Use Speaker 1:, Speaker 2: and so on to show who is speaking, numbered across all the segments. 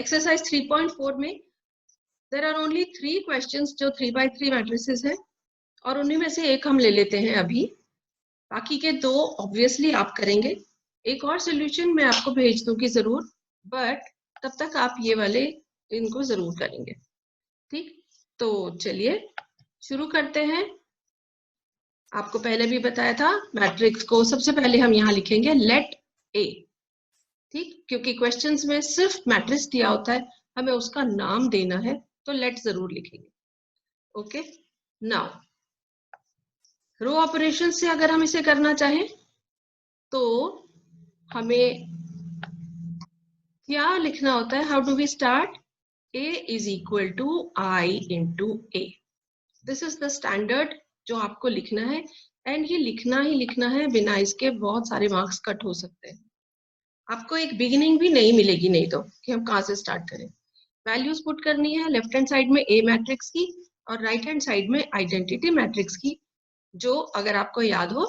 Speaker 1: Exercise 3.4 में there are only 3 questions जो 3x3 matrices है, और उन्हीं में से एक हम ले लेते हैं अभी, बाकी के 2 ऑब्वियसली आप करेंगे। एक और सोल्यूशन मैं आपको भेज दूंगी जरूर, बट तब तक आप ये वाले इनको जरूर करेंगे। ठीक, तो चलिए शुरू करते हैं। आपको पहले भी बताया था, मैट्रिक्स को सबसे पहले हम यहाँ लिखेंगे लेट ए। ठीक, क्योंकि क्वेश्चंस में सिर्फ मैट्रिक्स दिया होता है, हमें उसका नाम देना है, तो लेट जरूर लिखेंगे। ओके, नाउ रो ऑपरेशन से अगर हम इसे करना चाहें तो हमें क्या लिखना होता है? How do we start? A is equal to I into A. This is the standard जो आपको लिखना है, एंड ये लिखना ही लिखना है, बिना इसके बहुत सारे मार्क्स कट हो सकते हैं। आपको एक बिगिनिंग भी नहीं मिलेगी नहीं तो, कि हम कहाँ से स्टार्ट करें। वैल्यूज पुट करनी है लेफ्ट हैंड साइड में A मैट्रिक्स की और राइट हैंड साइड में आइडेंटिटी मैट्रिक्स की, जो अगर आपको याद हो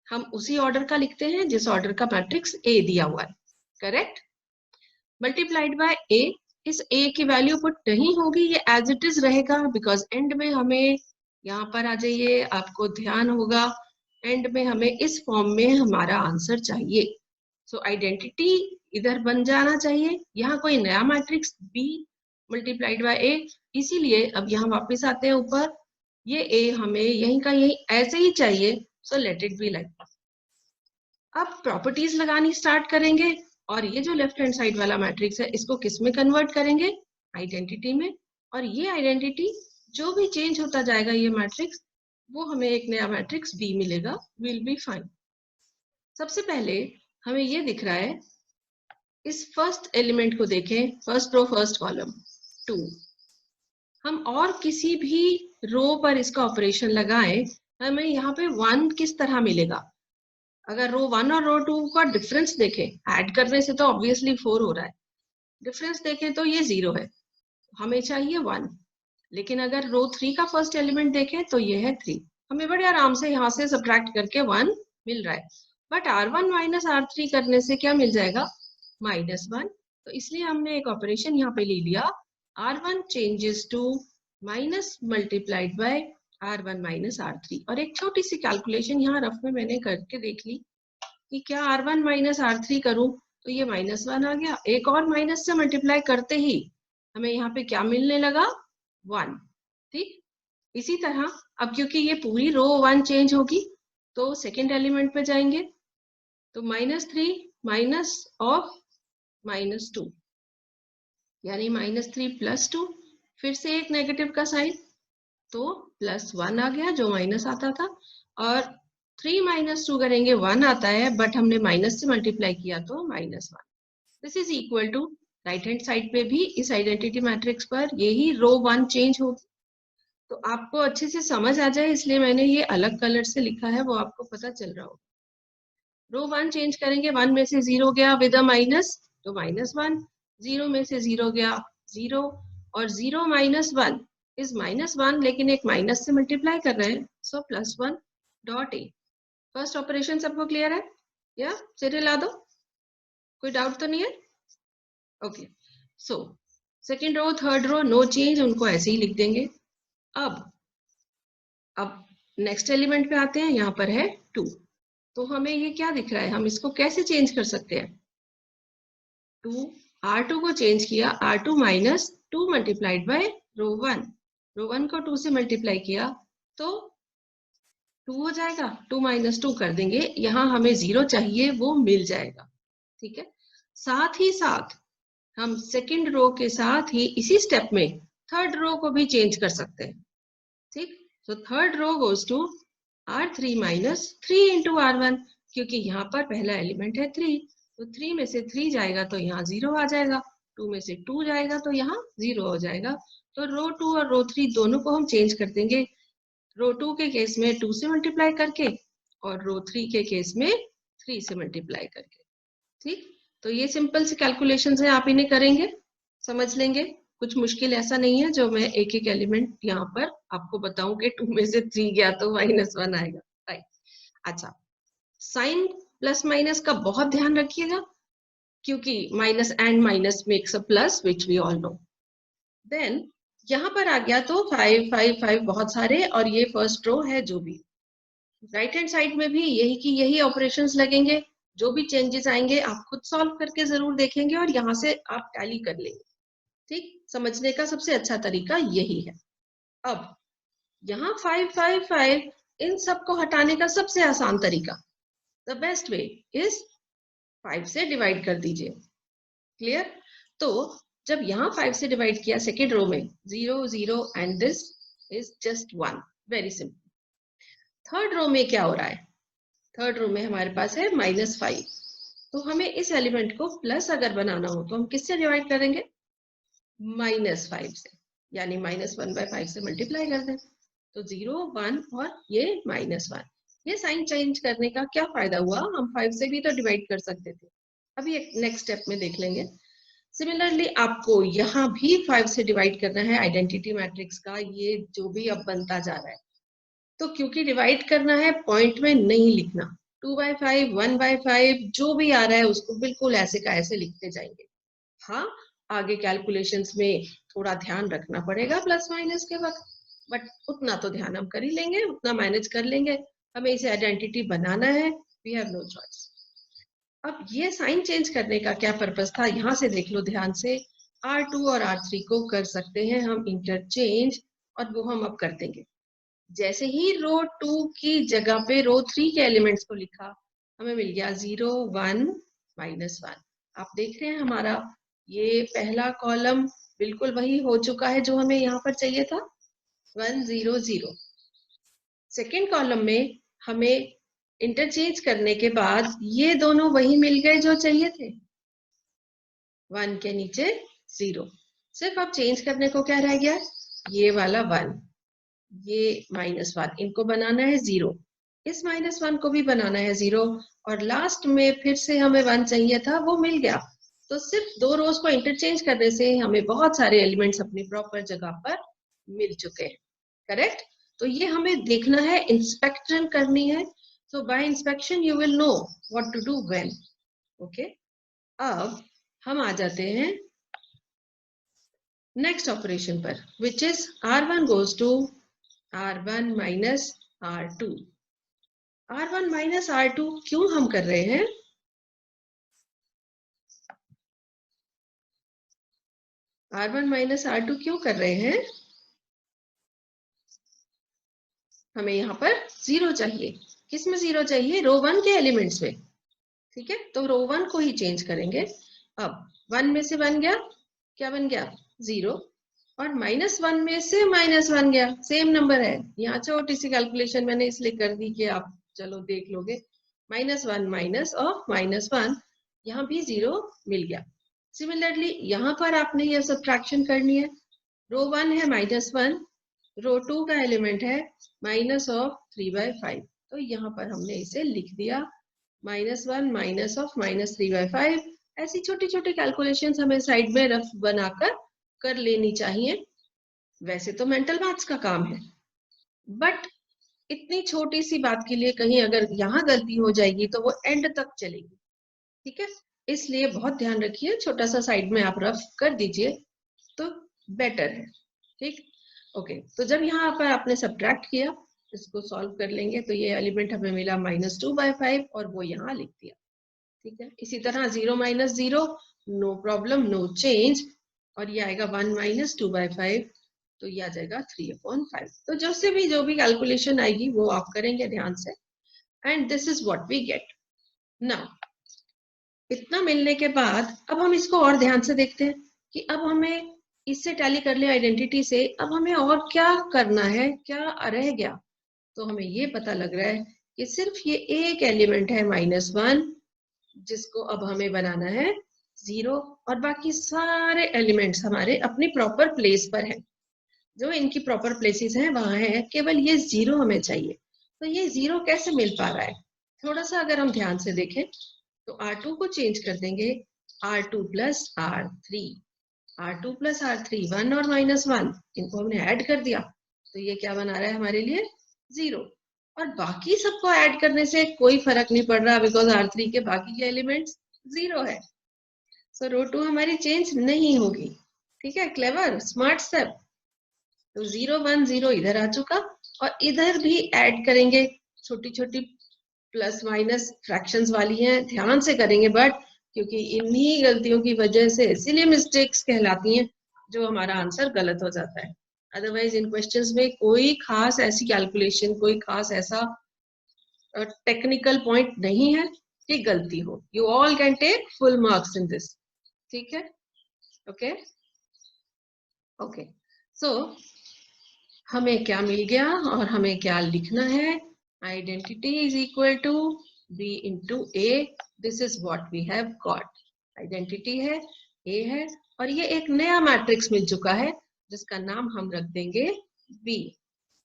Speaker 1: हम उसी ऑर्डर का लिखते हैं जिस ऑर्डर का मैट्रिक्स A दिया हुआ है। करेक्ट? मल्टीप्लाइड बाय A, इस A की वैल्यू पुट नहीं होगी, ये एज इट इज रहेगा, बिकॉज एंड में हमें, यहाँ पर आ जाइए, आपको ध्यान होगा एंड में हमें इस फॉर्म में हमारा आंसर चाहिए। सो आइडेंटिटी इधर बन जाना चाहिए, यहाँ कोई नया matrix B multiplied by A, इसीलिए अब यहाँ वापस आते हैं ऊपर, ये A हमें यहीं का यहीं ऐसे ही चाहिए, so let it be like. अब प्रॉपर्टीज लगानी स्टार्ट करेंगे, और ये जो लेफ्ट हैंड साइड वाला मैट्रिक्स है इसको किस में कन्वर्ट करेंगे? आइडेंटिटी में। और ये आइडेंटिटी जो भी चेंज होता जाएगा ये मैट्रिक्स, वो हमें एक नया मैट्रिक्स B मिलेगा, विल बी फाइन। सबसे पहले हमें ये दिख रहा है, इस फर्स्ट एलिमेंट को देखें, फर्स्ट रो फर्स्ट कॉलम 2। हम और किसी भी रो पर इसका ऑपरेशन लगाएं, हमें यहाँ पे 1 किस तरह मिलेगा? अगर रो 1 और रो 2 का डिफरेंस देखें, ऐड करने से तो ऑब्वियसली 4 हो रहा है, डिफरेंस देखें तो ये 0 है, हमें चाहिए 1। लेकिन अगर रो 3 का फर्स्ट एलिमेंट देखें तो ये है 3, हमें बड़े आराम से यहाँ से सब्ट्रैक्ट करके 1 मिल रहा है। बट R1 माइनस R3 करने से क्या मिल जाएगा? -1। तो इसलिए हमने एक ऑपरेशन यहाँ पे ले लिया, R1 changes to minus multiplied by R1 minus R3। और एक छोटी सी कैलकुलेशन यहाँ रफ में मैंने करके देख ली कि क्या R1 माइनस R3 करूं तो ये -1 आ गया, एक और माइनस से मल्टीप्लाई करते ही हमें यहाँ पे क्या मिलने लगा? 1। ठीक, इसी तरह अब क्योंकि ये पूरी रो 1 चेंज होगी तो सेकेंड एलिमेंट पे जाएंगे, तो -3 माइनस ऑफ -2 यानी -3 + 2, फिर से एक नेगेटिव का साइन, तो +1 आ गया जो माइनस आता था, और 3 - 2 करेंगे 1 आता है, बट हमने माइनस से मल्टीप्लाई किया तो -1। This is equal to, right hand side पे भी इस आइडेंटिटी मैट्रिक्स पर यही रो 1 चेंज होगी, तो आपको अच्छे से समझ आ जाए इसलिए मैंने ये अलग कलर से लिखा है, वो आपको पता चल रहा होगा। रो 1 चेंज करेंगे, 1 में से 0 गया विद अ माइनस, तो -1, 0 में से 0 गया 0, और 0 - 1 इज -1, लेकिन एक माइनस से मल्टीप्लाई कर रहे हैं, सो +1 डॉट ए। फर्स्ट ऑपरेशन सबको क्लियर है? या सिरे ला दो, कोई डाउट तो नहीं है? Okay, so second row third row no change, उनको ऐसे ही लिख देंगे। अब नेक्स्ट एलिमेंट पे आते हैं, यहाँ पर है 2, तो हमें ये क्या दिख रहा है, हम इसको कैसे चेंज कर सकते हैं? 2, R2 को चेंज किया, R2 माइनस 2 मल्टीप्लाइड बाय रो 1, रो 1 को 2 से मल्टीप्लाई किया तो 2 हो जाएगा, 2 - 2 कर देंगे, यहाँ हमें 0 चाहिए, वो मिल जाएगा। ठीक है, साथ ही साथ हम सेकंड रो के साथ ही इसी स्टेप में थर्ड रो को भी चेंज कर सकते हैं। ठीक, तो third row goes to R3 minus 3 into R1, क्योंकि यहाँ पर पहला एलिमेंट है 3, तो 3 में से 3 जाएगा तो यहाँ 0 आ जाएगा, 2 में से 2 जाएगा तो यहाँ 0 हो जाएगा। तो रो 2 और रो 3 दोनों को हम चेंज कर देंगे, रो 2 के केस में 2 से मल्टीप्लाई करके, और रो 3 के केस में 3 से मल्टीप्लाई करके। ठीक, तो ये सिंपल सी कैलकुलेशंस है, आप इन्हें करेंगे, समझ लेंगे, कुछ मुश्किल ऐसा नहीं है जो मैं एक एक एलिमेंट यहाँ पर आपको बताऊं कि 2 में से 3 गया तो -1 आएगा। राइट, अच्छा, साइन प्लस माइनस का बहुत ध्यान रखिएगा, क्योंकि minus and minus makes a plus which we all know. Then यहाँ पर आ गया तो 5 5 5 बहुत सारे, और ये फर्स्ट रो है जो भी। राइट हैंड साइड में भी यही की यही ऑपरेशंस लगेंगे, जो भी चेंजेस आएंगे आप खुद सॉल्व करके जरूर देखेंगे और यहाँ से आप टैली कर लेंगे। ठीक, समझने का सबसे अच्छा तरीका यही है। अब यहाँ 5 5 5, इन सबको हटाने का सबसे आसान तरीका, द बेस्ट वे इज 5 से डिवाइड कर दीजिए। क्लियर? तो जब यहाँ 5 से डिवाइड किया सेकेंड रो में, 0 0 and this is just 1, very simple. Third row में क्या हो रहा है? थर्ड रो में हमारे पास है -5, तो हमें इस एलिमेंट को प्लस अगर बनाना हो तो हम किससे डिवाइड करेंगे? -5 से, यानी -1/5 से मल्टीप्लाई कर दें, तो 0 1 और ये -1। ये साइन चेंज करने का क्या फायदा हुआ? हम 5 से भी तो डिवाइड कर सकते थे। अभी एक नेक्स्ट स्टेप में देख लेंगे। सिमिलरली आपको यहाँ भी 5 से डिवाइड करना है आइडेंटिटी मैट्रिक्स का, ये जो भी अब बनता जा रहा है। तो क्योंकि डिवाइड करना है, पॉइंट में नहीं लिखना, 2/5 1/5 जो भी आ रहा है उसको बिल्कुल ऐसे का ऐसे लिखते जाएंगे। हाँ, आगे कैलकुलेशंस में थोड़ा ध्यान रखना पड़ेगा प्लस माइनस के वक्त, बट उतना तो ध्यान हम कर ही लेंगे, उतना मैनेज कर लेंगे। हमें इसे आइडेंटिटी बनाना है, वी हैव नो चॉइस। अब ये साइन चेंज करने का क्या पर्पस था, यहाँ से देख लो ध्यान से। R2 और R3 को कर सकते हैं हम इंटरचेंज, और वो हम अब कर देंगे। जैसे ही रो 2 की जगह पे रो 3 के एलिमेंट्स को लिखा, हमें मिल गया 0 1 -1। आप देख रहे हैं हमारा ये पहला कॉलम बिल्कुल वही हो चुका है जो हमें यहाँ पर चाहिए था, 1 0 0। सेकेंड कॉलम में हमें इंटरचेंज करने के बाद ये दोनों वही मिल गए जो चाहिए थे, 1 के नीचे 0। सिर्फ अब चेंज करने को क्या रह गया? ये वाला 1, ये -1, इनको बनाना है 0, इस -1 को भी बनाना है 0, और लास्ट में फिर से हमें 1 चाहिए था, वो मिल गया। तो सिर्फ दो रोज को इंटरचेंज करने से हमें बहुत सारे एलिमेंट्स अपनी प्रॉपर जगह पर मिल चुके हैं। करेक्ट? तो ये हमें देखना है, इंस्पेक्शन करनी है। So by inspection you will know what to do when. Okay, अब हम आ जाते हैं नेक्स्ट ऑपरेशन पर, which is R1 goes to R1 minus R2। R1 minus R2 क्यों हम कर रहे हैं? R1 minus R2 क्यों कर रहे हैं? हमें यहाँ पर 0 चाहिए। किस में 0 चाहिए? रो 1 के एलिमेंट्स में। ठीक है, तो रो 1 को ही चेंज करेंगे। अब 1 में से 1 गया, क्या बन गया? 0, और -1 में से -1 गया, सेम नंबर है। यहाँ छोटी सी कैलकुलेशन मैंने इसलिए कर दी कि आप चलो देख लोगे। -1 माइनस ऑफ -1, यहाँ भी 0 मिल गया। सिमिलरली यहाँ पर आपने ये सब्ट्रैक्शन करनी है। रो 1 है -1, रो 2 का एलिमेंट है माइनस ऑफ 3/5, तो यहाँ पर हमने इसे लिख दिया -1 माइनस ऑफ -3/5। ऐसी छोटी छोटी कैलकुलेशंस हमें साइड में रफ बनाकर कर लेनी चाहिए। वैसे तो मेंटल मैथ्स का काम है, बट इतनी छोटी सी बात के लिए कहीं अगर यहाँ गलती हो जाएगी तो वो एंड तक चलेगी। ठीक है, इसलिए बहुत ध्यान रखिए, छोटा सा साइड में आप रफ कर दीजिए तो बेटर है। ठीक, ओके। तो जब यहाँ पर आपने सब्ट्रैक्ट किया, इसको सॉल्व कर लेंगे, तो ये एलिमेंट हमें मिला -2/5, और वो यहाँ लिख दिया। ठीक है, इसी तरह 0 - 0, नो प्रॉब्लम, नो चेंज, और ये आएगा 1 - 2/5, तो ये आ जाएगा 3/5। तो जो भी कैलकुलेशन आएगी वो आप करेंगे ध्यान से, and this is what we get. Now इतना मिलने के बाद अब हम इसको और ध्यान से देखते हैं कि अब हमें इससे टैली कर लिया आइडेंटिटी से, अब हमें और क्या करना है, क्या रह गया? तो हमें ये पता लग रहा है कि सिर्फ ये एक एलिमेंट है -1, जिसको अब हमें बनाना है 0, और बाकी सारे एलिमेंट्स हमारे अपनी प्रॉपर प्लेस पर हैं। जो इनकी प्रॉपर प्लेसेस हैं वहां है, केवल ये 0 हमें चाहिए। तो ये 0 कैसे मिल पा रहा है? थोड़ा सा अगर हम ध्यान से देखें तो R2 को चेंज कर देंगे, R2 plus R3, R2 plus R3, 1 और -1, इनको हमने ऐड कर दिया, तो ये क्या बना रहा है हमारे लिए? 0। और बाकी सबको ऐड करने से कोई फर्क नहीं पड़ रहा, बिकॉज R3 के बाकी के एलिमेंट्स 0 है। सो रो 2 हमारी चेंज नहीं होगी। ठीक है, क्लेवर स्मार्ट स्टेप। तो 0 1 0 इधर आ चुका, और इधर भी ऐड करेंगे, छोटी छोटी प्लस माइनस फ्रैक्शंस वाली हैं, ध्यान से करेंगे, बट क्योंकि इन्हीं गलतियों की वजह से इसीलिए मिस्टेक्स कहलाती हैं, जो हमारा आंसर गलत हो जाता है। अदरवाइज इन क्वेश्चंस में कोई खास ऐसी कैलकुलेशन, कोई खास ऐसा टेक्निकल पॉइंट नहीं है कि गलती हो। You all can take full marks in this. ठीक है, ओके ओके। सो हमें क्या मिल गया और हमें क्या लिखना है? Identity is equal to B into A. This is what we have got. Identity है, ए है, और ये एक नया मैट्रिक्स मिल चुका है जिसका नाम हम रख देंगे बी।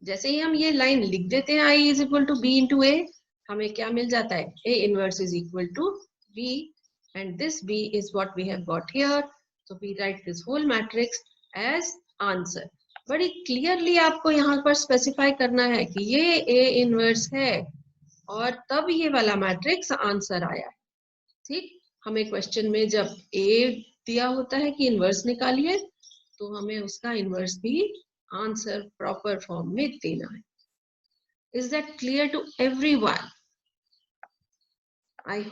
Speaker 1: जैसे ही हम ये लाइन लिख देते हैं I is equal to B into A, हमें क्या मिल जाता है? A inverse is equal to B, and this B is what we have got here. So we write this whole matrix as answer. बड़ी clearly आपको यहाँ पर specify करना है कि ये ए इनवर्स है, और तब ये वाला मैट्रिक्स आंसर आया। ठीक, हमें क्वेश्चन में जब ए दिया होता है कि इनवर्स निकालिए, तो हमें उसका इनवर्स भी आंसर प्रॉपर फॉर्म में देना है। Is that clear to everyone? I